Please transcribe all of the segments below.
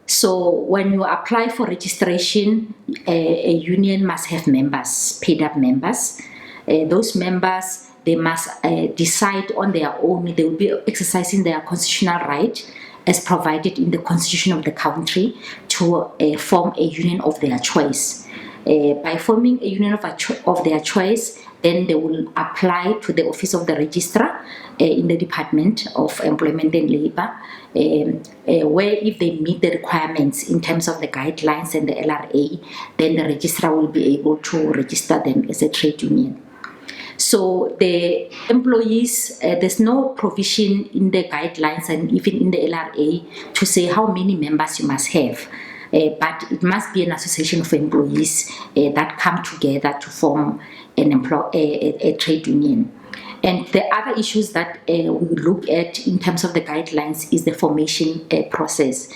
So when you apply for registration, a union must have members, paid up members. Those members, they must decide on their own. They will be exercising their constitutional right as provided in the constitution of the country to form a union of their choice. By forming a union of their choice, then they will apply to the office of the registrar in the Department of Employment and Labour, where if they meet the requirements in terms of the guidelines and the LRA, then the registrar will be able to register them as a trade union. So the employees, there's no provision in the guidelines and even in the LRA to say how many members you must have. But it must be an association of employees that come together to form a trade union. And the other issues that we look at in terms of the guidelines is the formation process.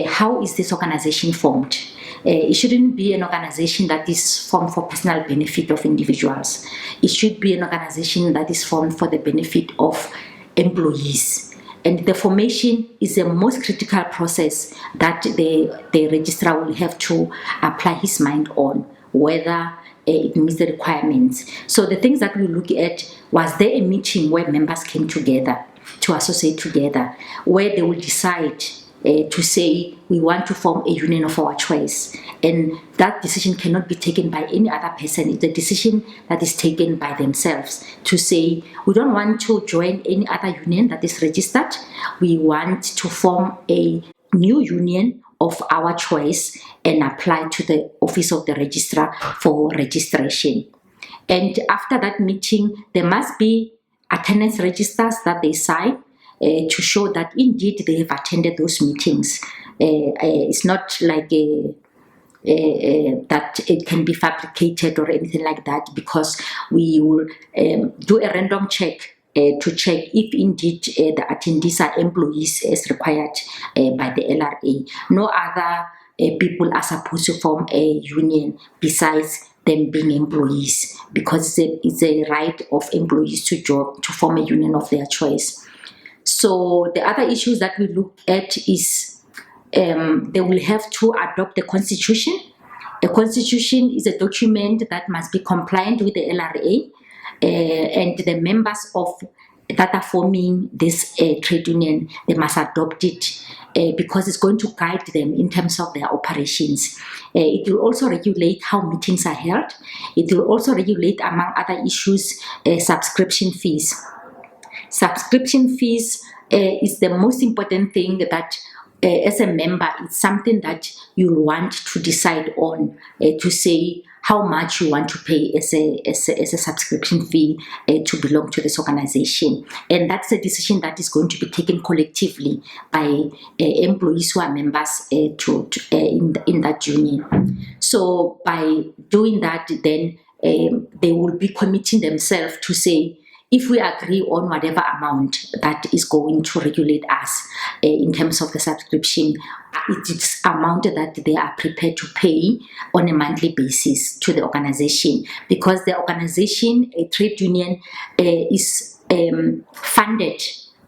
How is this organization formed? It shouldn't be an organization that is formed for personal benefit of individuals. It should be an organization that is formed for the benefit of employees. And the formation is the most critical process that the registrar will have to apply his mind on, whether it meets the requirements. So the things that we look at, was there a meeting where members came together to associate together, where they will decide to say we want to form a union of our choice, and that decision cannot be taken by any other person. It's a decision that is taken by themselves to say we don't want to join any other union that is registered. We want to form a new union of our choice and apply to the office of the registrar for registration. And after that meeting, there must be attendance registers that they sign to show that indeed they have attended those meetings. It's not like that it can be fabricated or anything like that, because we will do a random check to check if indeed the attendees are employees as required by the LRA. No other people are supposed to form a union besides them being employees, because it's a right of employees to form a union of their choice. So the other issues that we look at is they will have to adopt the constitution. The constitution is a document that must be compliant with the LRA, and the members that are forming this trade union, they must adopt it because it's going to guide them in terms of their operations. It will also regulate how meetings are held. It will also regulate, among other issues, subscription fees. Subscription fees is the most important thing that as a member, it's something that you'll want to decide on, to say how much you want to pay as a subscription fee to belong to this organization. And that's a decision that is going to be taken collectively by employees who are members in that union. So by doing that, then they will be committing themselves to say, if we agree on whatever amount that is going to regulate us in terms of the subscription, it is amount that they are prepared to pay on a monthly basis to the organization, because the organization, a trade union, is funded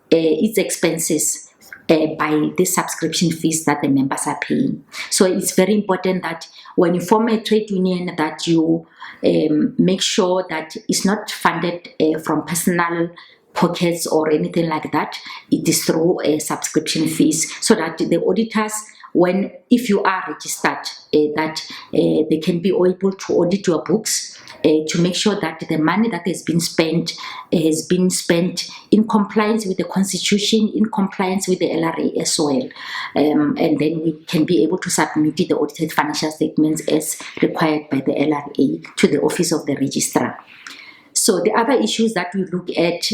its expenses by the subscription fees that the members are paying. So it's very important that when you form a trade union, that you make sure that it's not funded from personal pockets or anything like that. It is through subscription fees, so that the auditors, if you are registered, that they can be able to audit your books to make sure that the money that has been spent in compliance with the constitution, in compliance with the LRA as well. And then we can be able to submit the audited financial statements as required by the LRA to the office of the registrar. So the other issues that we look at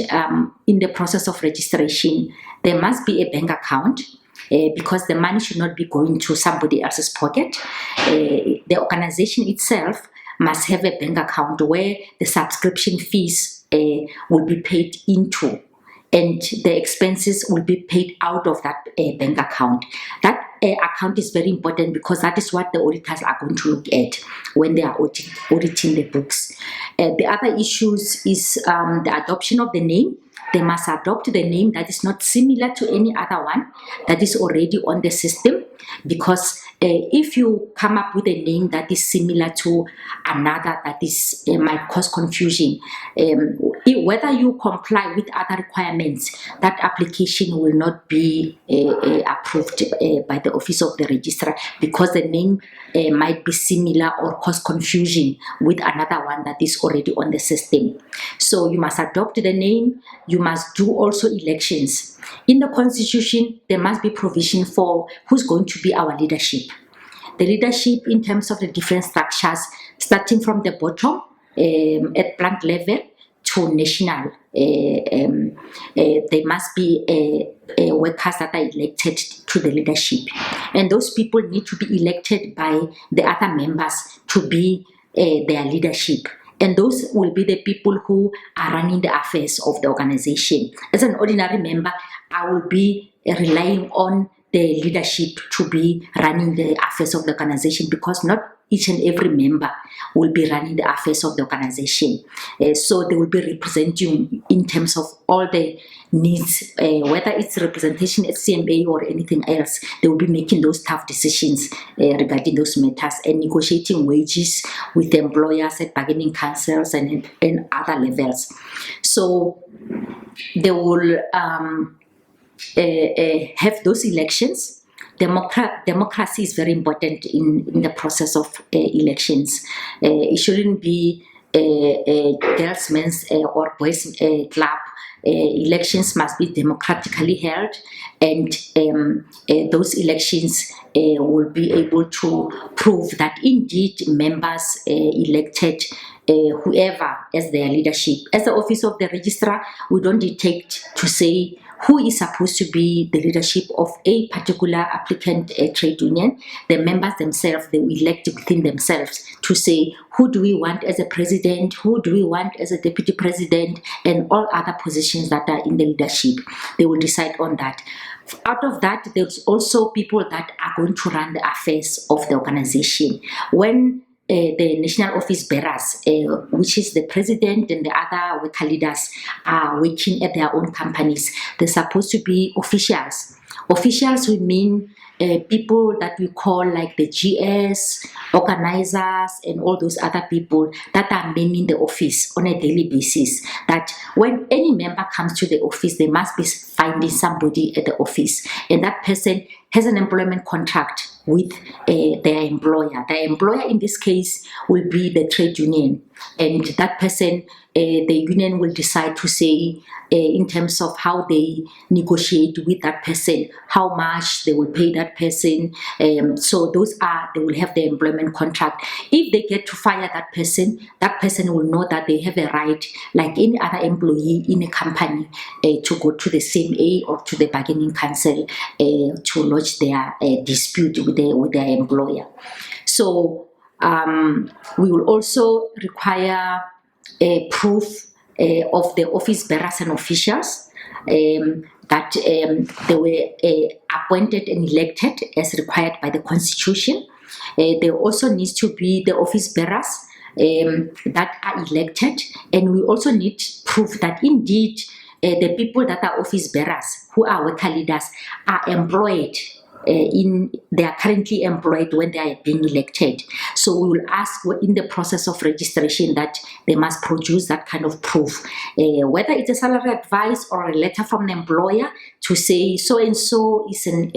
in the process of registration, there must be a bank account, because the money should not be going to somebody else's pocket. The organization itself must have a bank account where the subscription fees will be paid into, and the expenses will be paid out of that bank account. That account is very important, because that is what the auditors are going to look at when they are auditing the books. The other issues is the adoption of the name. they must adopt the name that is not similar to any other one that is already on the system, because if you come up with a name that is similar to another that is might cause confusion, whether you comply with other requirements, that application will not be approved by the office of the registrar, because the name might be similar or cause confusion with another one that is already on the system. So you must adopt the name. You must do also elections. In the constitution, there must be provision for who's going to be our leadership. The leadership in terms of the different structures, starting from the bottom at plant level to national. There must be workers that are elected to the leadership, and those people need to be elected by the other members to be their leadership. And those will be the people who are running the affairs of the organization. As an ordinary member, I will be relying on the leadership to be running the affairs of the organization, because not each and every member will be running the affairs of the organization. So they will be representing in terms of all the needs, whether it's representation at CMA or anything else. They will be making those tough decisions regarding those matters and negotiating wages with the employers at bargaining councils and other levels. So they will have those elections. Democracy is very important in the process of elections. It shouldn't be a girls' men's or boys' club. Elections must be democratically held, and those elections will be able to prove that indeed members elected whoever as their leadership. As the office of the registrar, we don't dictate to say who is supposed to be the leadership of a particular applicant trade union. The members themselves, they will elect within themselves to say, who do we want as a president, who do we want as a deputy president, and all other positions that are in the leadership. They will decide on that. Out of that, there's also people that are going to run the affairs of the organization. When the national office bearers, which is the president and the other worker leaders, are working at their own companies, they're supposed to be officials. Officials will mean people that we call like the GS, organizers, and all those other people that are manning the office on a daily basis. That when any member comes to the office, they must be finding somebody at the office, and that person has an employment contract with their employer. The employer in this case will be the trade union, and that person, the union will decide to say in terms of how they negotiate with that person, how much they will pay that person. So they will have the employment contract. If they get to fire that person will know that they have a right, like any other employee in a company, to go to the CMA or to the bargaining council to lodge their dispute with their employer. So we will also require a proof of the office bearers and officials that they were appointed and elected as required by the Constitution. There also needs to be the office bearers that are elected, and we also need proof that indeed the people that are office bearers, who are worker leaders, are employed. They are currently employed when they are being elected. So we will ask in the process of registration that they must produce that kind of proof, whether it's a salary advice or a letter from the employer to say so and so is an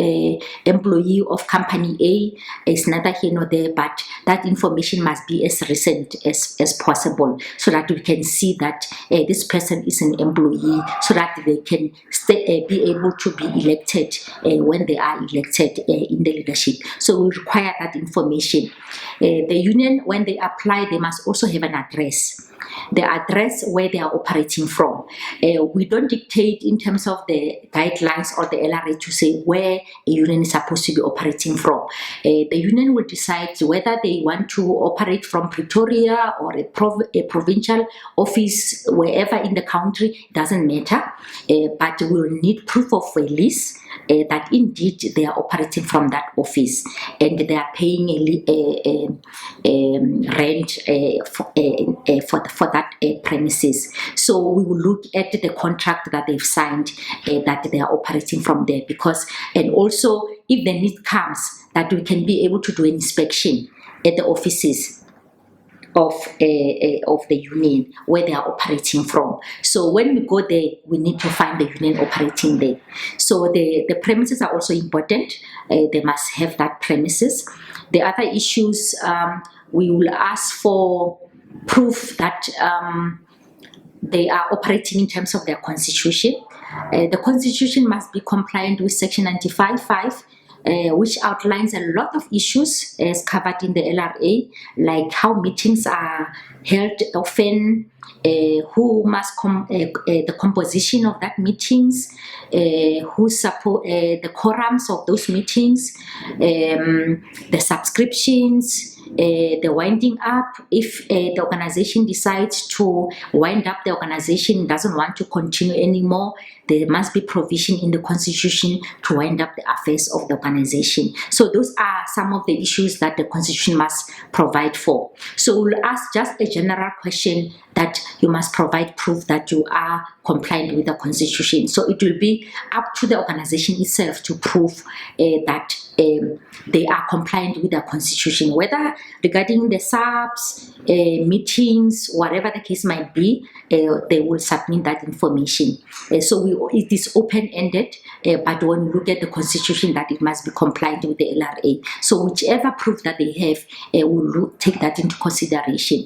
employee of company A. It's neither here nor there, but that information must be as recent as possible, so that we can see that this person is an employee, so that they can be able to be elected when they are elected in the leadership. So we require that information. The union, when they apply, they must also have an address. The address where they are operating from. We don't dictate in terms of the guidelines or the LRA to say where a union is supposed to be operating from. The union will decide whether they want to operate from Pretoria or a provincial office wherever in the country. Doesn't matter, but we will need proof of a lease that indeed they are operating from that office and they are paying rent for that premises. So we will look at the contract that they've signed, that they are operating from there, because, and also if the need comes, that we can be able to do an inspection at the offices of the union where they are operating from. So when we go there, we need to find the union operating there. So the premises are also important. They must have that premises. The other issues, we will ask for proof that they are operating in terms of their constitution. The constitution must be compliant with section 95(5), which outlines a lot of issues as covered in the LRA, like how meetings are held often, who must the composition of that meetings, who support the quorums of those meetings, the subscriptions, the winding up. If the organization decides to wind up, the organization doesn't want to continue anymore, there must be provision in the constitution to wind up the affairs of the organization. So those are some of the issues that the constitution must provide for. So we'll ask just a general question that you must provide proof that you are compliant with the constitution. So it will be up to the organization itself to prove that they are compliant with the constitution, whether regarding the subs, meetings, whatever the case might be. They will submit that information. So it is open-ended, but when we look at the constitution, that it must be compliant with the LRA. So whichever proof that they have, we'll take that into consideration.